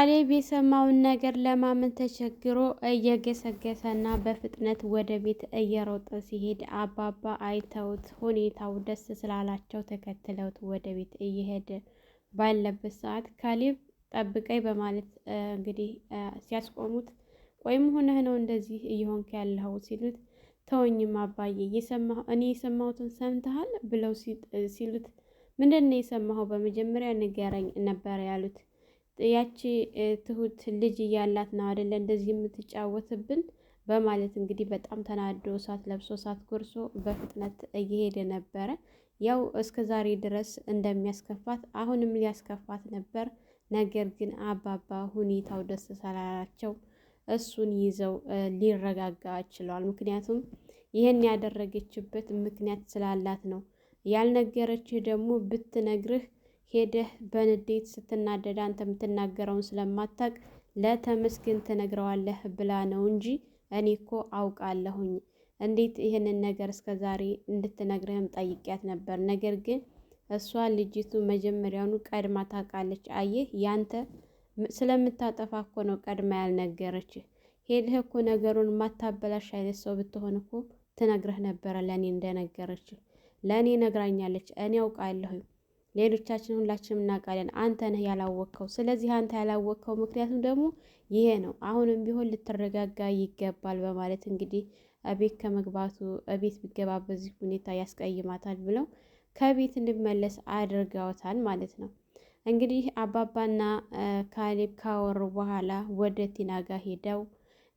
ካሌብ የሰማውን ነገር ለማመን ተቸግሮ እየገሰገሰና በፍጥነት ወደ ቤት እየሮጠ ሲሄድ አባባ አይተውት ሁኔታው ደስ ስላላቸው ተከትለውት ወደ ቤት እየሄደ ባለበት ሰዓት ካሌብ ጠብቀኝ በማለት እንግዲህ ሲያስቆሙት ወይም ሆነህ ነው እንደዚህ እየሆንክ ያለኸው ሲሉት ተወኝም አባዬ እኔ የሰማሁትን ሰምተሃል ብለው ሲሉት ምንድን ነው የሰማኸው? በመጀመሪያ ንገረኝ ነበር ያሉት። ያቺ ትሁት ልጅ እያላት ነው አይደለ እንደዚህ የምትጫወትብን በማለት እንግዲህ በጣም ተናዶ እሳት ለብሶ እሳት ጎርሶ በፍጥነት እየሄደ ነበረ። ያው እስከ ዛሬ ድረስ እንደሚያስከፋት አሁንም ሊያስከፋት ነበር። ነገር ግን አባባ ሁኔታው ደስ ስላላቸው እሱን ይዘው ሊረጋጋ ችለዋል። ምክንያቱም ይህን ያደረገችበት ምክንያት ስላላት ነው። ያልነገረችህ ደግሞ ብትነግርህ ሄደህ በንዴት ስትናደድ አንተ የምትናገረውን ስለማታቅ ለተመስገን ትነግረዋለህ ብላ ነው እንጂ እኔ እኮ አውቃለሁኝ። እንዴት ይህንን ነገር እስከ ዛሬ እንድትነግርህም ጠይቂያት ነበር። ነገር ግን እሷ ልጅቱ መጀመሪያውኑ ቀድማ ታውቃለች። አየህ ያንተ ስለምታጠፋ እኮ ነው ቀድማ ያልነገረችህ። ሄድህ እኮ ነገሩን ማታበላሽ አይነት ሰው ብትሆን እኮ ትነግርህ ነበረ። ለእኔ እንደነገረችህ ለእኔ ነግራኛለች። እኔ አውቃለሁኝ። ሌሎቻችን ሁላችንም እናውቃለን። አንተ ነህ ያላወቅከው። ስለዚህ አንተ ያላወቅከው ምክንያቱም ደግሞ ይሄ ነው። አሁንም ቢሆን ልትረጋጋ ይገባል በማለት እንግዲህ እቤት ከመግባቱ እቤት ቢገባ በዚህ ሁኔታ ያስቀይማታል ብለው ከቤት እንዲመለስ አድርገውታል ማለት ነው። እንግዲህ አባባና ካሌብ ካወሩ በኋላ ወደ ቲና ጋር ሄደው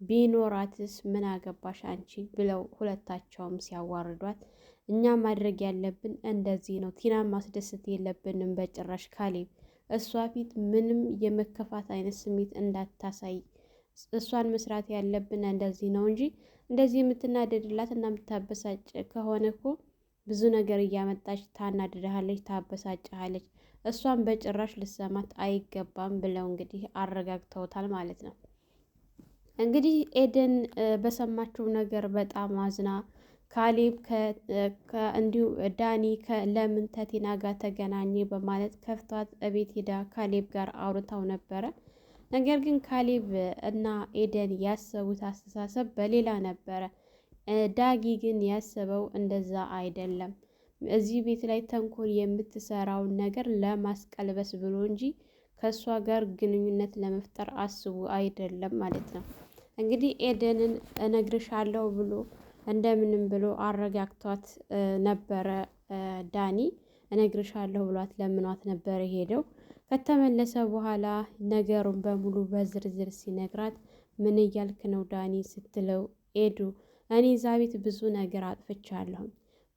ቢኖራትስ ምን አገባሽ አንቺ ብለው ሁለታቸውም ሲያዋርዷት እኛ ማድረግ ያለብን እንደዚህ ነው። ቲናን ማስደሰት የለብንም በጭራሽ ካሌብ። እሷ ፊት ምንም የመከፋት አይነት ስሜት እንዳታሳይ። እሷን መስራት ያለብን እንደዚህ ነው እንጂ እንደዚህ የምትናደድላት እና የምታበሳጭ ከሆነ እኮ ብዙ ነገር እያመጣች ታናድድሃለች፣ ታበሳጭሃለች። እሷን በጭራሽ ልሰማት አይገባም ብለው እንግዲህ አረጋግተውታል ማለት ነው። እንግዲህ ኤደን በሰማችው ነገር በጣም አዝና ካሌብ እንዲሁ ዳኒ ለምን ተቲና ጋር ተገናኘ በማለት ከፍቷት እቤት ሄዳ ካሌብ ጋር አውርታው ነበረ። ነገር ግን ካሌብ እና ኤደን ያሰቡት አስተሳሰብ በሌላ ነበረ። ዳጊ ግን ያሰበው እንደዛ አይደለም። እዚህ ቤት ላይ ተንኮል የምትሰራውን ነገር ለማስቀልበስ ብሎ እንጂ ከእሷ ጋር ግንኙነት ለመፍጠር አስቡ አይደለም ማለት ነው። እንግዲህ ኤደንን እነግርሻለሁ ብሎ እንደምንም ብሎ አረጋግቷት ነበረ። ዳኒ እነግርሻለሁ ብሏት ለምኗት ነበረ ሄደው ከተመለሰ በኋላ ነገሩን በሙሉ በዝርዝር ሲነግራት ምን እያልክ ነው ዳኒ ስትለው ኤዱ እኔ እዛ ቤት ብዙ ነገር አጥፍቻለሁ፣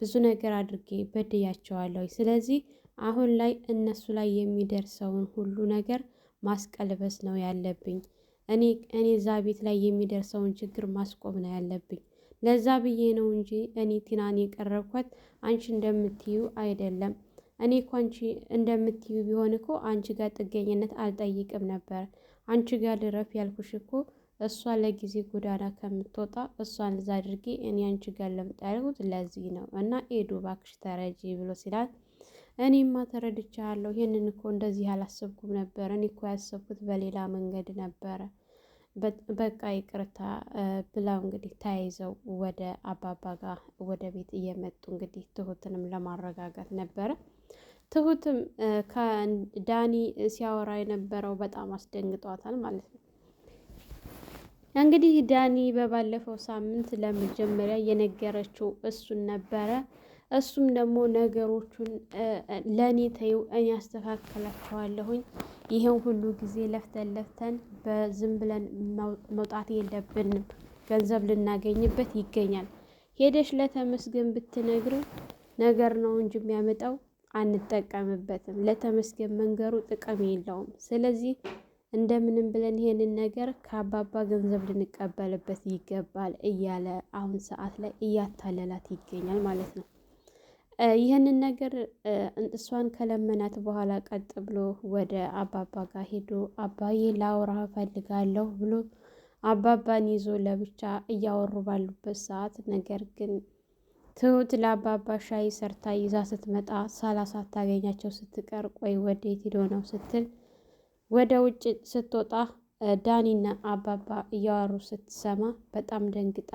ብዙ ነገር አድርጌ በድያቸዋለሁ። ስለዚህ አሁን ላይ እነሱ ላይ የሚደርሰውን ሁሉ ነገር ማስቀልበስ ነው ያለብኝ። እኔ እዛ ቤት ላይ የሚደርሰውን ችግር ማስቆም ነው ያለብኝ። ለዛ ብዬ ነው እንጂ እኔ ቲናን የቀረብኳት አንቺ እንደምትዩ አይደለም። እኔ እኮ አንቺ እንደምትዩ ቢሆን እኮ አንቺ ጋር ጥገኝነት አልጠይቅም ነበር። አንቺ ጋር ልረፍ ያልኩሽ እኮ እሷ ለጊዜ ጎዳና ከምትወጣ እሷን እዛ አድርጌ እኔ አንቺ ጋር ለምጣ ያልኩት ለዚህ ነው። እና ኤዱ እባክሽ ተረጂ ብሎ ሲላት እኔማ ተረድቻለሁ። ይህንን እኮ እንደዚህ አላሰብኩም ነበር። እኔ እኮ ያሰብኩት በሌላ መንገድ ነበረ። በቃ ይቅርታ ብለው እንግዲህ ተያይዘው ወደ አባባ ጋር ወደ ቤት እየመጡ እንግዲህ ትሁትንም ለማረጋጋት ነበረ። ትሁትም ከዳኒ ሲያወራ የነበረው በጣም አስደንግጧታል ማለት ነው። እንግዲህ ዳኒ በባለፈው ሳምንት ለመጀመሪያ የነገረችው እሱን ነበረ። እሱም ደግሞ ነገሮቹን ለእኔ ተይው እኔ አስተካክላቸዋለሁኝ። ይሄን ሁሉ ጊዜ ለፍተን በዝም ብለን መውጣት የለብንም። ገንዘብ ልናገኝበት ይገኛል። ሄደሽ ለተመስገን ብትነግር ነገር ነው እንጂ የሚያመጣው አንጠቀምበትም። ለተመስገን መንገሩ ጥቅም የለውም። ስለዚህ እንደምንም ብለን ይሄንን ነገር ከአባባ ገንዘብ ልንቀበልበት ይገባል እያለ አሁን ሰዓት ላይ እያታለላት ይገኛል ማለት ነው። ይህንን ነገር እሷን ከለመናት በኋላ ቀጥ ብሎ ወደ አባባ ጋር ሄዶ አባዬ ላውራ እፈልጋለሁ ብሎ አባባን ይዞ ለብቻ እያወሩ ባሉበት ሰዓት ነገር ግን ትሁት ለአባባ ሻይ ሰርታ ይዛ ስትመጣ ሳታገኛቸው ስትቀር ቆይ ወዴት ሄዶ ነው ስትል ወደ ውጭ ስትወጣ ዳኒና አባባ እያወሩ ስትሰማ በጣም ደንግጣ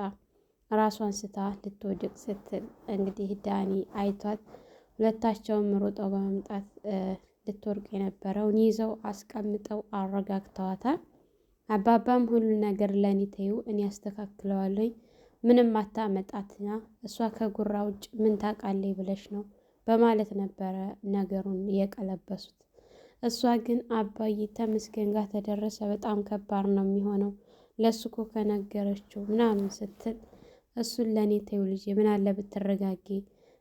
ራሷን ስታ ልትወድቅ ስትል እንግዲህ ዳኒ አይቷት ሁለታቸውም ሮጠው በመምጣት ልትወርቅ የነበረውን ይዘው አስቀምጠው አረጋግተዋታል። አባባም ሁሉ ነገር ለእኔ ተይው እኔ አስተካክለዋለሁኝ ምንም አታመጣትና እሷ ከጉራ ውጭ ምን ታውቃለች ብለሽ ነው በማለት ነበረ ነገሩን የቀለበሱት። እሷ ግን አባዬ ተመስገን ጋር ተደረሰ በጣም ከባድ ነው የሚሆነው ለሱ እኮ ከነገረችው ምናምን ስትል እሱን ለእኔ ተይው ልጄ ምን አለ ብትረጋጊ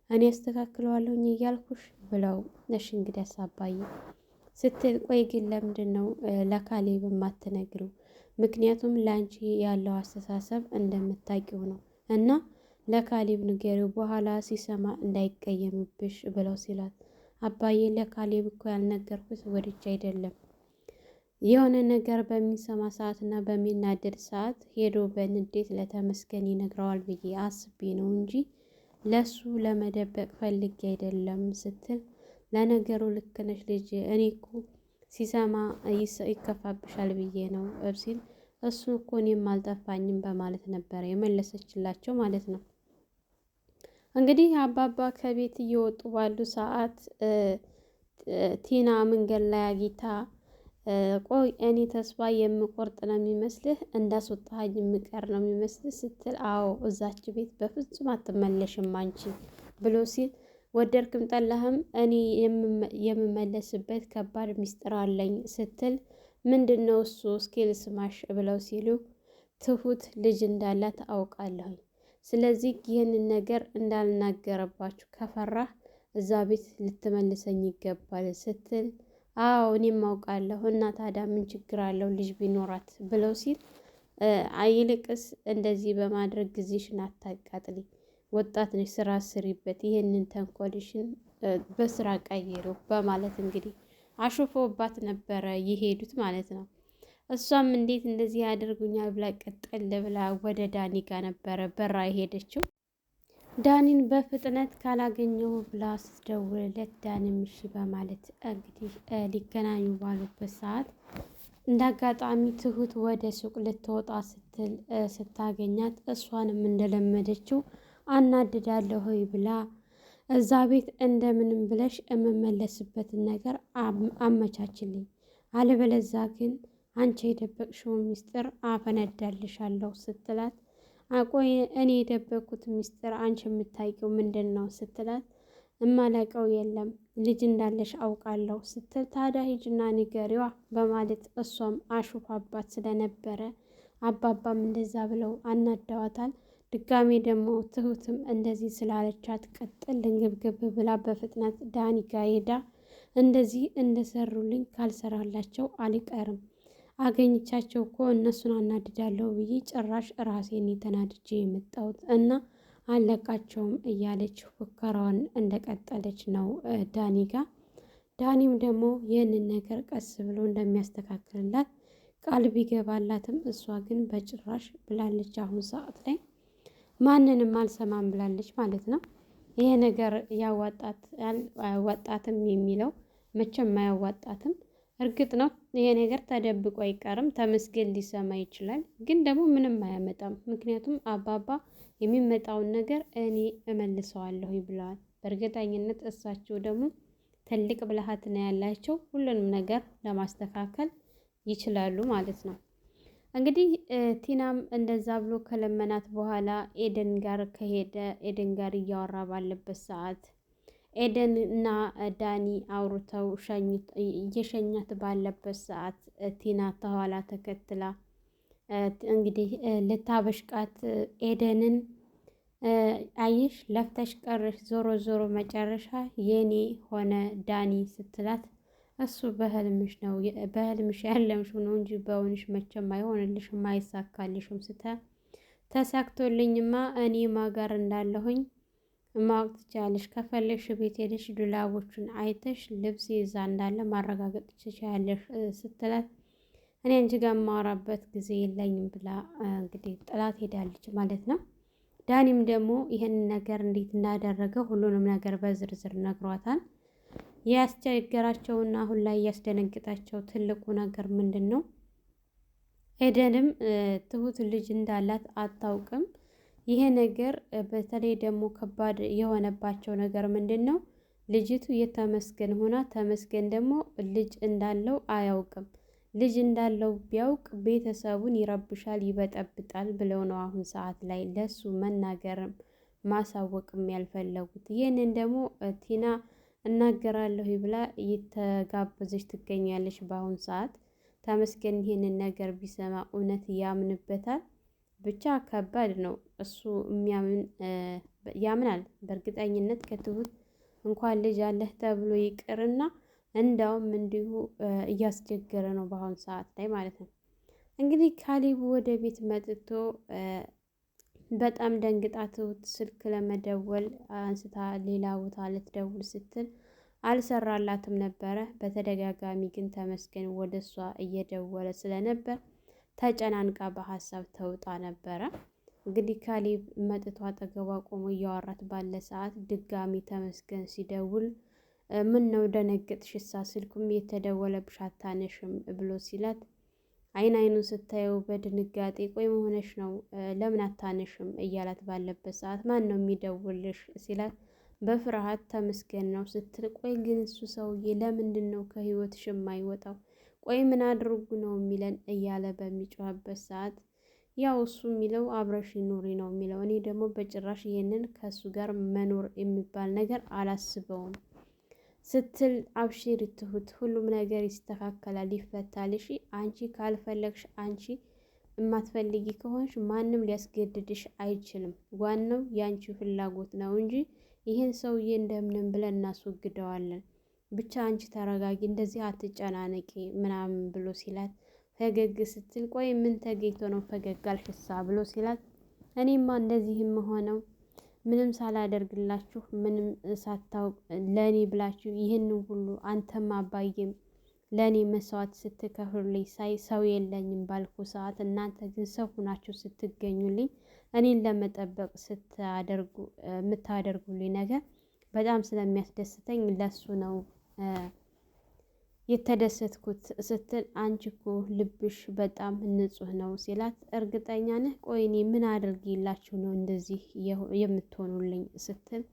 እኔ አስተካክለዋለሁኝ እያልኩሽ ብለው እሺ እንግዲያስ አባዬ ስትል ቆይ ግን ለምንድን ነው ለካሌብ የማትነግሪው? ምክንያቱም ለአንቺ ያለው አስተሳሰብ እንደምታውቂው ነው እና ለካሌብ ንገሪው በኋላ ሲሰማ እንዳይቀየምብሽ ብለው ሲላት አባዬ ለካሌብ እኮ ያልነገርኩት ወድጄ አይደለም የሆነ ነገር በሚሰማ ሰዓት እና በሚናደድ ሰዓት ሄዶ በንዴት ለተመስገን ይነግረዋል ብዬ አስቤ ነው እንጂ ለሱ ለመደበቅ ፈልጌ አይደለም ስትል ለነገሩ ልክ ነሽ ልጅ እኔ እኮ ሲሰማ ይከፋብሻል ብዬ ነው ሲል እሱ እኮ እኔም አልጠፋኝም በማለት ነበረ የመለሰችላቸው ማለት ነው። እንግዲህ አባባ ከቤት እየወጡ ባሉ ሰዓት ቲና መንገድ ላይ አግኝታ ቆይ እኔ ተስፋ የምቆርጥ ነው የሚመስልህ እንዳስወጣኸኝ የምቀር ነው የሚመስልህ ስትል አዎ እዛች ቤት በፍጹም አትመለሽም አንቺ ብሎ ሲል ወደድክም ጠላህም እኔ የምመለስበት ከባድ ሚስጥር አለኝ ስትል ምንድን ነው እሱ እስኪ ልስማሽ ብለው ሲሉ ትሁት ልጅ እንዳላት አውቃለሁኝ ስለዚህ ይህንን ነገር እንዳልናገረባችሁ ከፈራህ እዛ ቤት ልትመልሰኝ ይገባል ስትል አዎ እኔም አውቃለሁ እና ታዲያ ምን ችግር አለው ልጅ ቢኖራት ብለው ሲል ይልቅስ እንደዚህ በማድረግ ጊዜሽን አታቃጥሊ ወጣት ነሽ ስራ ስሪበት ይህንን ተንኮልሽን በስራ ቀይሩ በማለት እንግዲህ አሹፎባት ነበረ የሄዱት ማለት ነው። እሷም እንዴት እንደዚህ ያደርጉኛል ብላ ቀጠል ብላ ወደ ዳኒ ጋር ነበረ በራ የሄደችው። ዳኒን በፍጥነት ካላገኘው ብላ ስትደውልለት ዳኒም እሺ በማለት እንግዲህ ሊገናኙ ባሉበት ሰዓት እንደ አጋጣሚ ትሁት ወደ ሱቅ ልትወጣ ስትል ስታገኛት እሷንም እንደለመደችው አናድዳለሁ ሆይ ብላ እዛ ቤት እንደምንም ብለሽ የምመለስበትን ነገር አመቻችልኝ አለበለዛ ግን አንቺ የደበቅሽውን ሚስጥር አፈነዳልሻለሁ ስትላት አቆይ እኔ የደበቅኩት ሚስጥር አንቺ የምታውቂው ምንድን ነው ስትላት እማላውቀው የለም ልጅ እንዳለሽ አውቃለሁ ስትል ታዲያ ሂጂና ንገሪዋ በማለት እሷም አሹፋባት ስለነበረ አባባም እንደዛ ብለው አናደዋታል። ድጋሜ ደግሞ ትሁትም እንደዚህ ስላለቻት ቀጥል ልንግብግብ ብላ በፍጥነት ዳኒ ጋ ሄዳ እንደዚህ እንደሰሩልኝ ካልሰራላቸው አልቀርም አገኝቻቸው እኮ እነሱን አናድዳለሁ ብዬ ጭራሽ ራሴን የተናድጄ የመጣሁት እና አለቃቸውም እያለች ፉከራዋን እንደቀጠለች ነው ዳኒ ጋ። ዳኒም ደግሞ ይህንን ነገር ቀስ ብሎ እንደሚያስተካክልላት ቃል ቢገባላትም እሷ ግን በጭራሽ ብላለች። አሁን ሰዓት ላይ ማንንም አልሰማም ብላለች ማለት ነው። ይሄ ነገር ያዋጣትም የሚለው መቼም አያዋጣትም። እርግጥ ነው ይሄ ነገር ተደብቆ አይቀርም፣ ተመስገን ሊሰማ ይችላል። ግን ደግሞ ምንም አያመጣም። ምክንያቱም አባባ የሚመጣውን ነገር እኔ እመልሰዋለሁ ብለዋል። በእርግጠኝነት እሳቸው ደግሞ ትልቅ ብልሃት ነው ያላቸው፣ ሁሉንም ነገር ለማስተካከል ይችላሉ ማለት ነው። እንግዲህ ቲናም እንደዛ ብሎ ከለመናት በኋላ ኤደን ጋር ከሄደ ኤደን ጋር እያወራ ባለበት ሰዓት ኤደን እና ዳኒ አውርተው እየሸኛት ባለበት ሰዓት ቲና ተኋላ ተከትላ እንግዲህ ልታበሽቃት ኤደንን አየሽ ለፍተሽ ቀረሽ ዞሮ ዞሮ መጨረሻ የኔ ሆነ ዳኒ ስትላት እሱ በህልምሽ ነው በህልምሽ ያለምሽው ነው እንጂ በእውንሽ መቼም አይሆንልሽም አይሳካልሽም ተሳክቶልኝማ እኔ ማጋር እንዳለሁኝ ማወቅ ትችያለሽ። ከፈለግሽ ቤት ሄደሽ ዱላቦቹን አይተሽ ልብስ ይዛ እንዳለ ማረጋገጥ ትችያለሽ ስትላት እኔ አንቺ ጋር የማወራበት ጊዜ የለኝም ብላ እንግዲህ ጥላት ሄዳለች ማለት ነው። ዳኒም ደግሞ ይህንን ነገር እንዴት እንዳደረገ ሁሉንም ነገር በዝርዝር ነግሯታል። ያስቸገራቸውና አሁን ላይ ያስደነግጣቸው ትልቁ ነገር ምንድን ነው? ኤደንም ትሁት ልጅ እንዳላት አታውቅም። ይሄ ነገር በተለይ ደግሞ ከባድ የሆነባቸው ነገር ምንድን ነው? ልጅቱ የተመስገን ሆና ተመስገን ደግሞ ልጅ እንዳለው አያውቅም። ልጅ እንዳለው ቢያውቅ ቤተሰቡን ይረብሻል፣ ይበጠብጣል ብለው ነው አሁን ሰዓት ላይ ለሱ መናገርም ማሳወቅም ያልፈለጉት። ይህንን ደግሞ ቲና እናገራለሁ ብላ እየተጋበዘች ትገኛለች በአሁን ሰዓት። ተመስገን ይህንን ነገር ቢሰማ እውነት ያምንበታል? ብቻ ከባድ ነው። እሱ ያምናል በእርግጠኝነት ከትሁት እንኳን ልጅ አለህ ተብሎ ይቅርና እንዳውም እንዲሁ እያስቸገረ ነው በአሁኑ ሰዓት ላይ ማለት ነው። እንግዲህ ካሌብ ወደ ቤት መጥቶ በጣም ደንግጣ ትሁት ስልክ ለመደወል አንስታ ሌላ ቦታ ልትደውል ስትል አልሰራላትም ነበረ። በተደጋጋሚ ግን ተመስገን ወደ እሷ እየደወለ ስለነበር ተጨናንቃ በሀሳብ ተውጣ ነበረ። እንግዲህ ካሌብ መጥቶ አጠገቧ ቆሞ እያወራት ባለ ሰዓት ድጋሚ ተመስገን ሲደውል ምን ነው ደነገጥሽሳ? ስልኩም የተደወለብሽ አታነሽም ብሎ ሲላት አይን አይኑን ስታየው በድንጋጤ ቆይ መሆነሽ ነው ለምን አታነሽም እያላት ባለበት ሰዓት ማን ነው የሚደውልሽ ሲላት በፍርሃት ተመስገን ነው ስትል ቆይ ግን እሱ ሰውዬ ለምንድን ነው ከህይወትሽ የማይወጣው? ቆይ ምን አድርጉ ነው የሚለን እያለ በሚጮህበት ሰዓት ያው እሱ የሚለው አብረሽ ኑሪ ነው የሚለው። እኔ ደግሞ በጭራሽ ይሄንን ከእሱ ጋር መኖር የሚባል ነገር አላስበውም ስትል አብሽሪ ትሁት ሁሉም ነገር ይስተካከላል፣ ይፈታል። እሺ አንቺ ካልፈለግሽ አንቺ የማትፈልጊ ከሆንሽ ማንም ሊያስገድድሽ አይችልም። ዋናው የአንቺ ፍላጎት ነው እንጂ ይህን ሰውዬ እንደምንም ብለን እናስወግደዋለን። ብቻ አንቺ ተረጋጊ፣ እንደዚህ አትጨናነቂ ምናምን ብሎ ሲላት ፈገግ ስትል ቆይ ምን ተገኝቶ ነው ፈገግ አልሽሳ ብሎ ሲላት እኔማ እንደዚህም ሆነው ምንም ሳላደርግላችሁ ምንም ሳታውቅ ለእኔ ብላችሁ ይህንን ሁሉ አንተም አባዬም ለእኔ መስዋዕት ስትከፍሉልኝ ሳይ ሰው የለኝም ባልኩ ሰዓት እናንተ ግን ሰው ሁናችሁ ስትገኙልኝ እኔን ለመጠበቅ የምታደርጉልኝ ነገር በጣም ስለሚያስደስተኝ ለሱ ነው የተደሰትኩት ስትል አንቺ እኮ ልብሽ በጣም ንጹህ ነው ሲላት እርግጠኛ ነህ? ቆይ እኔ ምን አድርጌላችሁ ነው እንደዚህ የምትሆኑልኝ ስትል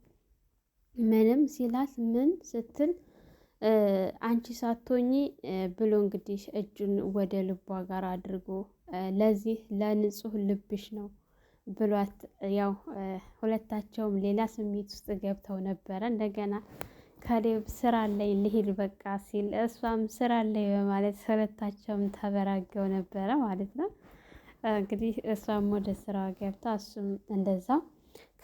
ምንም ሲላት ምን ስትል አንቺ ሳትሆኚ ብሎ እንግዲህ እጁን ወደ ልቧ ጋር አድርጎ ለዚህ ለንጹህ ልብሽ ነው ብሏት ያው ሁለታቸውም ሌላ ስሜት ውስጥ ገብተው ነበረ። እንደገና ካሌብ ስራ ላይ ልሂድ በቃ ሲል እሷም ስራ ላይ በማለት ሁለታቸውም ተበራገው ነበረ ማለት ነው። እንግዲህ እሷም ወደ ስራ ገብታ እሱም እንደዛው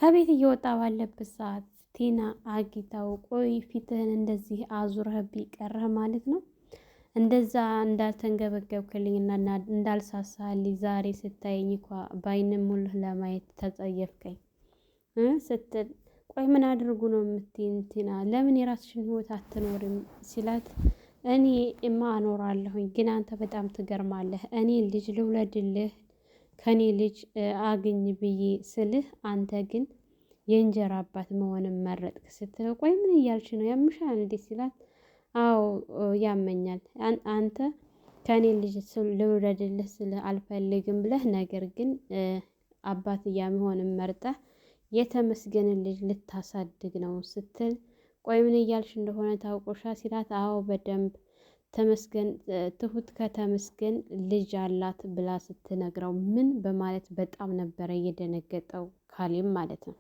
ከቤት እየወጣ ባለበት ሰዓት ቲና አጊታው ቆይ ፊትህን እንደዚህ አዙረህብኝ ቀረህ ማለት ነው? እንደዛ እንዳልተንገበገብክልኝ እና እንዳልሳሳልኝ ዛሬ ስታየኝ እንኳ በአይን ሙሉህ ለማየት ተጸየፍከኝ ስትል ቆይ ምን አድርጉ ነው የምትይኝ ቲና? ለምን የራስሽን ህይወት አትኖርም ሲላት እኔ እማ አኖራለሁኝ ግን አንተ በጣም ትገርማለህ። እኔ ልጅ ልውለድልህ ከኔ ልጅ አግኝ ብዬ ስልህ አንተ ግን የእንጀራ አባት መሆንን መረጥክ ስትለው ቆይ ምን እያልሽ ነው ያምሻል እንዴ ሲላት አዎ ያመኛል። አንተ ከኔ ልጅ ልውለድልህ ስልህ አልፈልግም ብለህ ነገር ግን አባትያ መሆንን መርጠህ የተመስገንን ልጅ ልታሳድግ ነው ስትል ቆይ ምን እያልሽ እንደሆነ ታውቆሻ ሲላት አዎ በደንብ ተመስገን ትሁት ከተመስገን ልጅ አላት ብላ ስትነግረው ምን በማለት በጣም ነበረ እየደነገጠው ካሌብ ማለት ነው።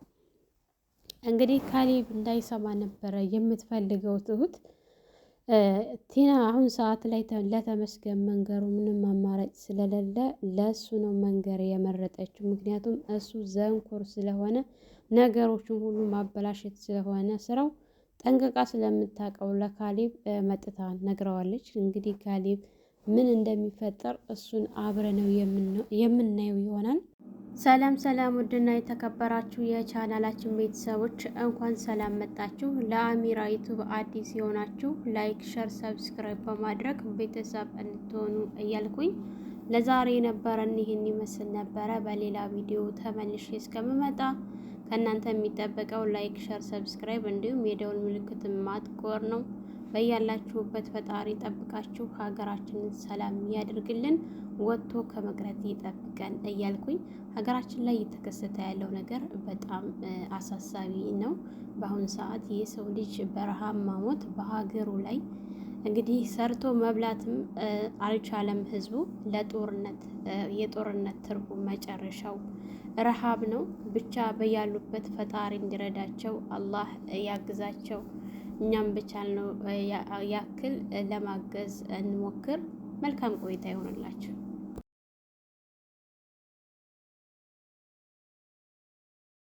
እንግዲህ ካሌብ እንዳይሰማ ነበረ የምትፈልገው ትሁት ቲና አሁን ሰዓት ላይ ለተመስገን መንገሩ ምንም አማራጭ ስለሌለ ለእሱ ነው መንገር የመረጠችው። ምክንያቱም እሱ ዘንኮር ስለሆነ ነገሮችን ሁሉ ማበላሸት ስለሆነ ስራው ጠንቅቃ ስለምታውቀው ለካሌብ መጥታ ነግረዋለች። እንግዲህ ካሌብ ምን እንደሚፈጠር እሱን አብረነው የምናየው ይሆናል። ሰላም ሰላም፣ ውድና የተከበራችሁ የቻናላችን ቤተሰቦች እንኳን ሰላም መጣችሁ። ለአሚራ ዩቱብ አዲስ የሆናችሁ ላይክ፣ ሸር፣ ሰብስክራይብ በማድረግ ቤተሰብ እንድትሆኑ እያልኩኝ ለዛሬ የነበረን ይህን ይመስል ነበረ። በሌላ ቪዲዮ ተመልሼ እስከምመጣ ከእናንተ የሚጠበቀው ላይክ፣ ሸር፣ ሰብስክራይብ እንዲሁም የደውል ምልክት ማጥቆር ነው። በያላችሁበት ፈጣሪ ጠብቃችሁ ሀገራችንን ሰላም ያድርግልን፣ ወጥቶ ከመቅረት ይጠብቀን እያልኩኝ ሀገራችን ላይ እየተከሰተ ያለው ነገር በጣም አሳሳቢ ነው። በአሁኑ ሰዓት የሰው ልጅ በረሃብ ማሞት በሀገሩ ላይ እንግዲህ ሰርቶ መብላትም አልቻለም። ህዝቡ ለጦርነት የጦርነት ትርጉም መጨረሻው ረሃብ ነው። ብቻ በያሉበት ፈጣሪ እንዲረዳቸው አላህ ያግዛቸው። እኛም በቻልነው ያክል ለማገዝ እንሞክር። መልካም ቆይታ ይሆንላችሁ።